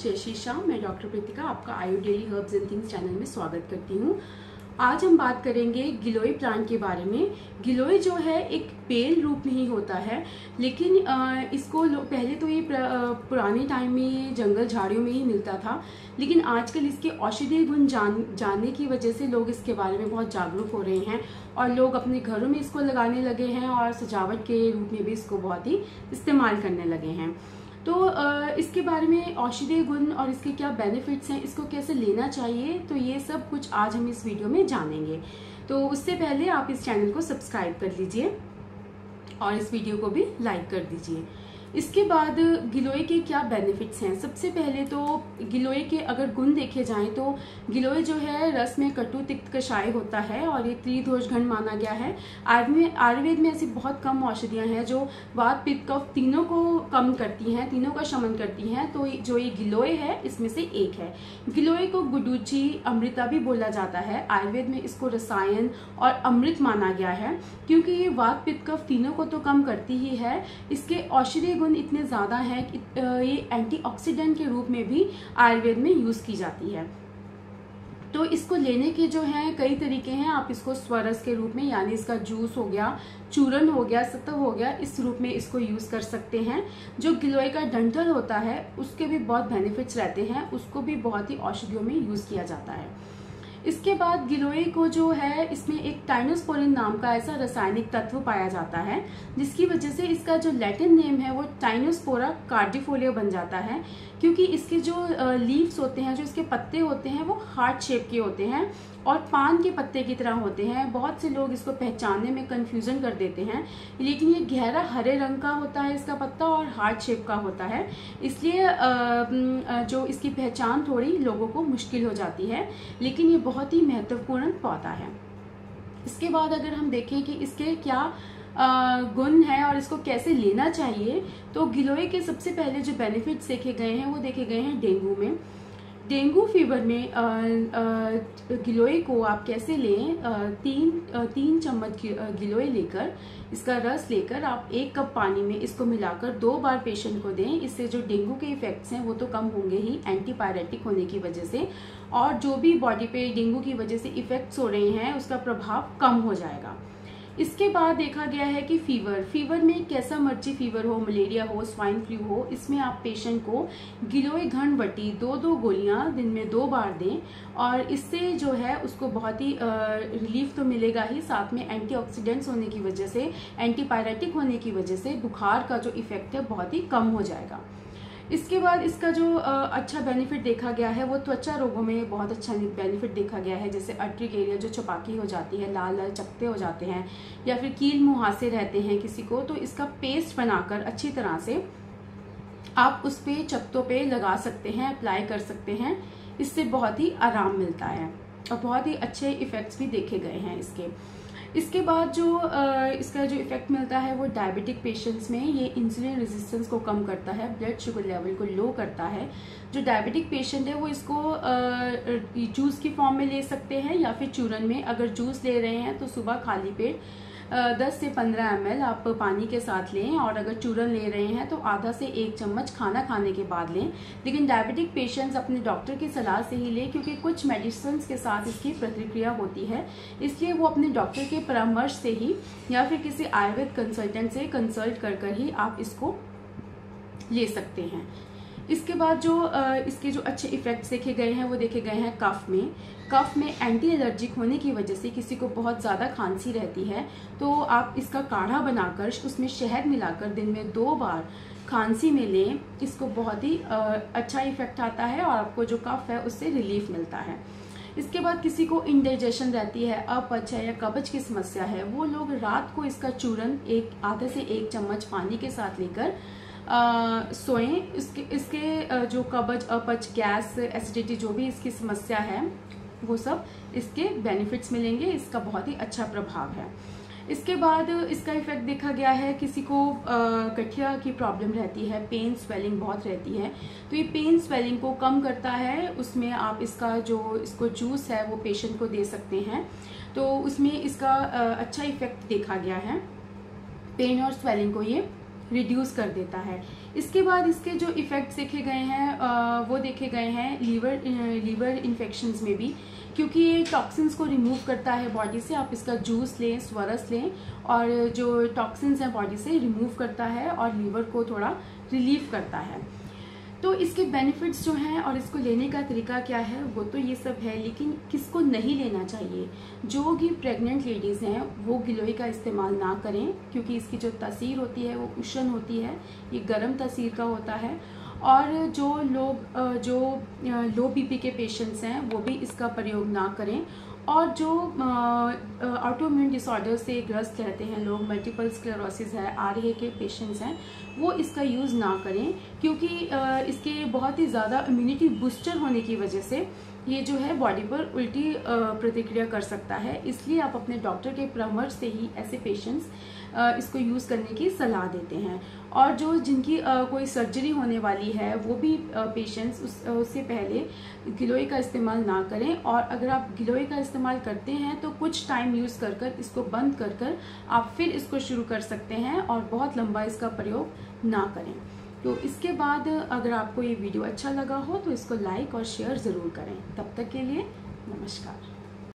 जय श्री श्याम। मैं डॉक्टर प्रीतिका आपका आयु daily herbs and things channel में स्वागत करती हूँ। आज हम बात करेंगे गिलोय प्लांट के बारे में। गिलोय जो है एक बेल रूप में ही होता है, लेकिन इसको पहले तो ये पुराने टाइम में जंगल झाड़ियों में ही मिलता था, लेकिन आजकल इसके औषधीय गुण जानने की वजह से लोग इसके बारे में बहुत जागरूक हो रहे हैं और लोग अपने घरों में इसको लगाने लगे हैं और सजावट के रूप में भी इसको बहुत ही इस्तेमाल करने लगे हैं। तो इसके बारे में औषधीय गुण और इसके क्या बेनिफिट्स हैं, इसको कैसे लेना चाहिए, तो ये सब कुछ आज हम इस वीडियो में जानेंगे। तो उससे पहले आप इस चैनल को सब्सक्राइब कर लीजिए और इस वीडियो को भी लाइक कर दीजिए। इसके बाद गिलोय के क्या बेनिफिट्स हैं। सबसे पहले तो गिलोय के अगर गुण देखे जाएं तो गिलोय जो है रस में कटु तिक्त कषाय होता है और ये त्रिदोष घन माना गया है। आयुर्वेद में ऐसी बहुत कम औषधियां हैं जो वात पित्त कफ तीनों को कम करती हैं, तीनों का शमन करती हैं। तो जो ये गिलोय है इसमें से एक है। गिलोय को गुडुचि अमृता भी बोला जाता है। आयुर्वेद में इसको रसायन और अमृत माना गया है क्योंकि ये वात पित्त कफ तीनों को तो कम करती ही है। इसके औषधीय गुण इतने ज्यादा है कि ये एंटीऑक्सीडेंट के रूप में भी आयुर्वेद में यूज की जाती है। तो इसको लेने के जो हैं कई तरीके हैं। आप इसको स्वरस के रूप में, यानी इसका जूस हो गया, चूरन हो गया, सत्व हो गया, इस रूप में इसको यूज कर सकते हैं। जो गिलोय का डंठल होता है उसके भी बहुत बेनिफिट्स रहते हैं, उसको भी बहुत ही औषधियों में यूज किया जाता है। इसके बाद गिलोय को जो है इसमें एक टाइनोस्पोरिन नाम का ऐसा रासायनिक तत्व पाया जाता है जिसकी वजह से इसका जो लैटिन नेम है वो टाइनोस्पोरा कार्डिफोलिया बन जाता है, क्योंकि इसके जो लीव्स होते हैं, जो इसके पत्ते होते हैं वो हार्ट शेप के होते हैं और पान के पत्ते की तरह होते हैं। बहुत से लोग इसको पहचानने में कंफ्यूजन कर देते हैं, लेकिन ये गहरा हरे रंग का होता है इसका पत्ता और हार्ट शेप का होता है, इसलिए जो इसकी पहचान थोड़ी लोगों को मुश्किल हो जाती है, लेकिन ये बहुत ही महत्वपूर्ण पौधा है। इसके बाद अगर हम देखें कि इसके क्या गुण है और इसको कैसे लेना चाहिए, तो गिलोय के सबसे पहले जो बेनिफिट्स देखे गए हैं वो देखे गए हैं डेंगू में। डेंगू फीवर में गिलोय को आप कैसे लें, तीन चम्मच गिलोय लेकर, इसका रस लेकर आप 1 कप पानी में इसको मिलाकर 2 बार पेशेंट को दें। इससे जो डेंगू के इफेक्ट्स हैं वो तो कम होंगे ही एंटीपायरेटिक होने की वजह से, और जो भी बॉडी पे डेंगू की वजह से इफेक्ट्स हो रहे हैं उसका प्रभाव कम हो जाएगा। इसके बाद देखा गया है कि फीवर में कैसा मर्जी फीवर हो, मलेरिया हो, स्वाइन फ्लू हो, इसमें आप पेशेंट को गिलोय घन वटी 2 गोलियां दिन में 2 बार दें और इससे जो है उसको बहुत ही रिलीफ तो मिलेगा ही, साथ में एंटीऑक्सीडेंट्स होने की वजह से, एंटीपायरेटिक होने की वजह से बुखार का जो इफेक्ट है बहुत ही कम हो जाएगा। इसके बाद इसका जो अच्छा बेनिफिट देखा गया है वो त्वचा रोगों में बहुत अच्छा बेनिफिट देखा गया है, जैसे अर्ट्रिक एरिया जो छपाकी हो जाती है, लाल लाल चकत्ते हो जाते हैं या फिर कील मुहासे रहते हैं किसी को, तो इसका पेस्ट बनाकर अच्छी तरह से आप उस पे चकत्तों पे लगा सकते हैं, अप्लाई कर सकते हैं। इससे बहुत ही आराम मिलता है और बहुत ही अच्छे इफेक्ट्स भी देखे गए हैं इसके बाद जो इसका जो इफेक्ट मिलता है वो डायबिटिक पेशेंट्स में ये इंसुलिन रेजिस्टेंस को कम करता है, ब्लड शुगर लेवल को लो करता है। जो डायबिटिक पेशेंट है वो इसको जूस की फॉर्म में ले सकते हैं या फिर चूरन में। अगर जूस ले रहे हैं तो सुबह खाली पेट 10 से 15 ml आप पानी के साथ लें, और अगर चूरन ले रहे हैं तो आधा से 1 चम्मच खाना खाने के बाद लें। लेकिन डायबिटिक पेशेंट्स अपने डॉक्टर की सलाह से ही लें, क्योंकि कुछ मेडिसिन के साथ इसकी प्रतिक्रिया होती है, इसलिए वो अपने डॉक्टर के परामर्श से ही या फिर किसी आयुर्वेद कंसल्टेंट से कंसल्ट कर ही आप इसको ले सकते हैं। इसके बाद जो इसके जो अच्छे इफेक्ट्स देखे गए हैं वो देखे गए हैं कफ में एंटी एलर्जिक होने की वजह से किसी को बहुत ज़्यादा खांसी रहती है तो आप इसका काढ़ा बनाकर उसमें शहद मिलाकर दिन में 2 बार खांसी में लें। इसको बहुत ही अच्छा इफेक्ट आता है और आपको जो कफ है उससे रिलीफ मिलता है। इसके बाद किसी को इंडाइजेशन रहती है, अपच है या कब्ज की समस्या है, वो लोग रात को इसका चूरन आधे से 1 चम्मच पानी के साथ लेकर सोएं। इसके जो कब्ज, अपच, गैस, एसिडिटी जो भी इसकी समस्या है वो सब इसके बेनिफिट्स मिलेंगे। इसका बहुत ही अच्छा प्रभाव है। इसके बाद इसका इफेक्ट देखा गया है किसी को गठिया की प्रॉब्लम रहती है, पेन स्वेलिंग बहुत रहती है, तो ये पेन स्वेलिंग को कम करता है। उसमें आप इसको जूस है वो पेशेंट को दे सकते हैं, तो उसमें इसका अच्छा इफेक्ट देखा गया है। पेन और स्वेलिंग को ये रिड्यूस कर देता है। इसके बाद इसके जो इफ़ेक्ट्स देखे गए हैं वो देखे गए हैं लीवर इन्फेक्शंस में भी, क्योंकि ये टॉक्सिन्स को रिमूव करता है बॉडी से। आप इसका जूस लें, स्वरस लें, और जो टॉक्सिन्स हैं बॉडी से रिमूव करता है और लीवर को थोड़ा रिलीव करता है। तो इसके बेनिफिट्स जो हैं और इसको लेने का तरीका क्या है वो तो ये सब है, लेकिन किसको नहीं लेना चाहिए? जो भी प्रेग्नेंट लेडीज़ हैं वो गिलोय का इस्तेमाल ना करें, क्योंकि इसकी जो तासीर होती है वो उष्ण होती है, ये गर्म तासीर का होता है। और जो लोग जो लो बीपी के पेशेंट्स हैं वो भी इसका प्रयोग ना करें। और जो ऑटोइम्यून डिसऑर्डर से ग्रस्त रहते हैं लोग, मल्टीपल स्क्लेरोसिस है, आरए के पेशेंट्स हैं, वो इसका यूज़ ना करें, क्योंकि इसके बहुत ही ज़्यादा इम्यूनिटी बूस्टर होने की वजह से ये जो है बॉडी पर उल्टी प्रतिक्रिया कर सकता है। इसलिए आप अपने डॉक्टर के परामर्श से ही ऐसे पेशेंट्स इसको यूज़ करने की सलाह देते हैं। और जो जिनकी कोई सर्जरी होने वाली है वो भी पेशेंट्स उससे पहले गिलोय का इस्तेमाल ना करें। और अगर आप गिलोय का इस्तेमाल करते हैं तो कुछ टाइम यूज़ कर इसको बंद कर आप फिर इसको शुरू कर सकते हैं, और बहुत लंबा इसका प्रयोग ना करें। तो इसके बाद अगर आपको ये वीडियो अच्छा लगा हो तो इसको लाइक और शेयर ज़रूर करें। तब तक के लिए नमस्कार।